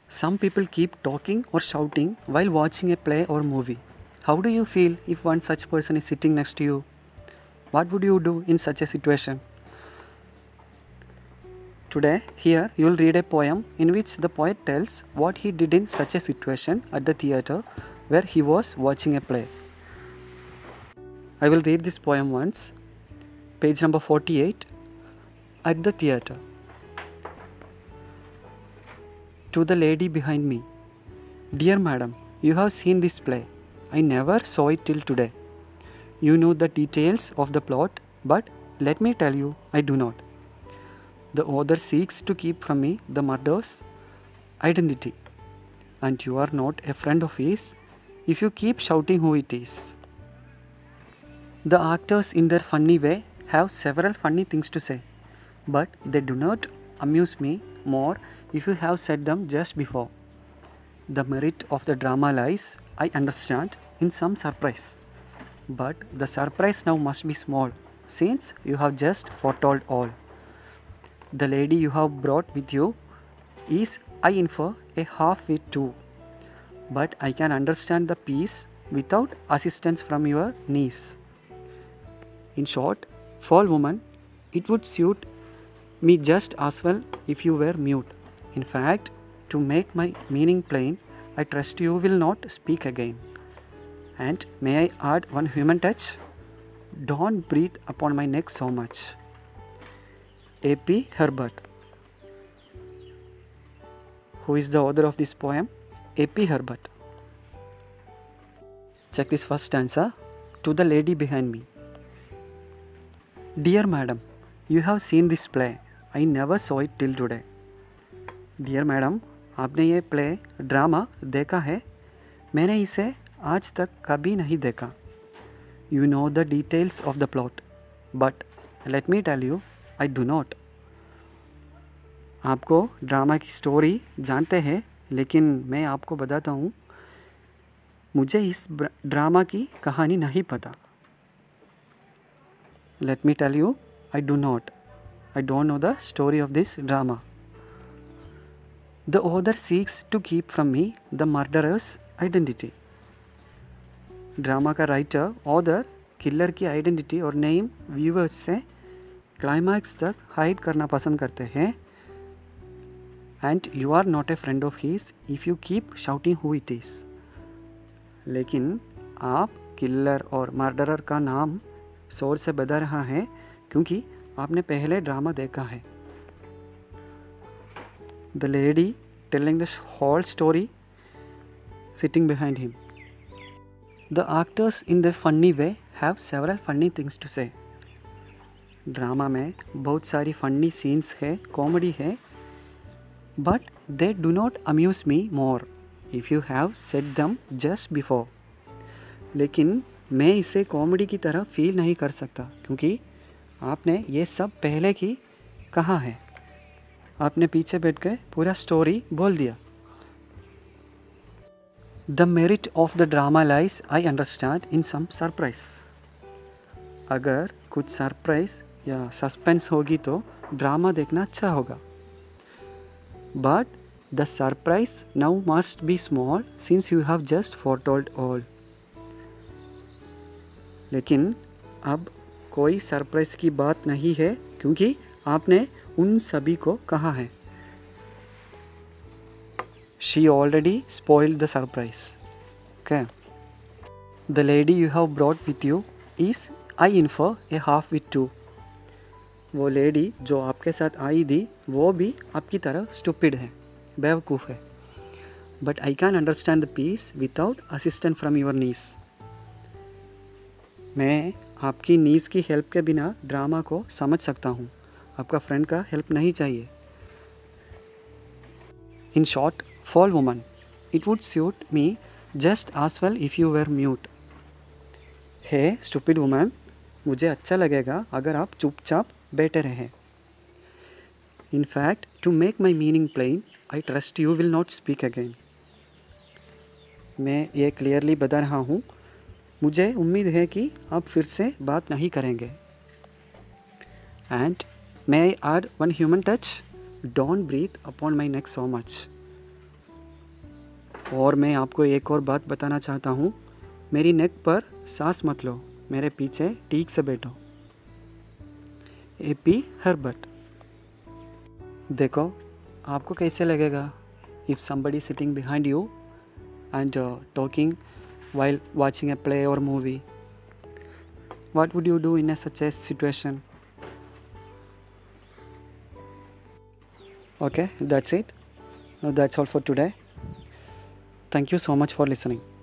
Some people keep talking or shouting while watching a play or movie. How do you feel if one such person is sitting next to you? What would you do in such a situation? Today, here you will read a poem in which the poet tells what he did in such a situation at the theatre where he was watching a play. I will read this poem once. Page number 48. At the theatre. To the lady behind me. Dear madam, you have seen this play. I never saw it till today. You know the details of the plot, but let me tell you, I do not. The author seeks to keep from me the murderer's identity, and you are not a friend of his if you keep shouting who it is. The actors, in their funny way, have several funny things to say, but they do not amuse me more if you have said them just before. The merit of the drama lies, I understand, in some surprise. But the surprise now must be small, since you have just foretold all. The lady you have brought with you is, I infer, a half-wit too. But I can understand the piece without assistance from your niece. In short, fall woman, it would suit me just as well if you were mute. In fact, to make my meaning plain, I trust you will not speak again. And may I add one human touch? Don't breathe upon my neck so much. A.P. Herbert. Who is the author of this poem? A.P. Herbert. Check this first stanza. To the lady behind me. Dear madam, you have seen this play. I never saw it till today. Dear madam, आपने ये play drama देखा है? मैंने इसे आज तक कभी नहीं देखा. You know the details of the plot, but let me tell you, I do not. आपको ड्रामा की स्टोरी जानते हैं, लेकिन मैं आपको बताता हूँ, मुझे इस ड्रामा की कहानी नहीं पता. Let me tell you, I do not. I don't know the story of this drama. The author seeks to keep from me the murderer's identity. Drama का राइटर ऑथर किलर की आइडेंटिटी और name viewers से climax तक hide करना पसंद करते हैं. And you are not a friend of his if you keep shouting who it is. लेकिन आप किलर और मर्डरर का नाम शोर से बता रहा है क्योंकि आपने पहले ड्रामा देखा है. The lady telling the whole story sitting behind him. The actors in their funny way have several funny things to say. Drama में बहुत सारी फनी सीन्स है, कॉमेडी है, but they do not amuse me more if you have said them just before. लेकिन मैं इसे comedy की तरह फील नहीं कर सकता क्योंकि आपने ये सब पहले की कहा है. आपने पीछे बैठ के पूरा स्टोरी बोल दिया. The merit of the drama lies, I understand, in some surprise. अगर कुछ सरप्राइज या सस्पेंस होगी तो ड्रामा देखना अच्छा होगा. But the surprise now must be small since you have just foretold all. लेकिन अब कोई सरप्राइज की बात नहीं है क्योंकि आपने उन सभी को कहा है. She already spoiled the surprise. Okay. The lady you have brought with you is, I infer, a half-wit too. वो लेडी जो आपके साथ आई थी वो भी आपकी तरह स्टूपिड है, बेवकूफ़ है. But I can understand the piece without assistance from your niece. मैं आपकी नीस की हेल्प के बिना ड्रामा को समझ सकता हूँ. आपका फ्रेंड का हेल्प नहीं चाहिए. In short, fall woman, it would suit me just as well if you were mute. Hey, stupid woman, मुझे अच्छा लगेगा अगर आप चुपचाप बैठे रहें. In fact, to make my meaning plain, I trust you will not speak again. मैं ये क्लियरली बता रहा हूँ, मुझे उम्मीद है कि आप फिर से बात नहीं करेंगे. And may I add one human touch? Don't breathe upon my neck so much. और मैं आपको एक और बात बताना चाहता हूँ, मेरी नेक पर सांस मत लो, मेरे पीछे ठीक से बैठो। AP Herbert. देखो आपको कैसे लगेगा if somebody sitting behind you and talking while watching a play or movie? What would you do in such a situation? Okay, that's it. That's all for today. Thank you so much for listening.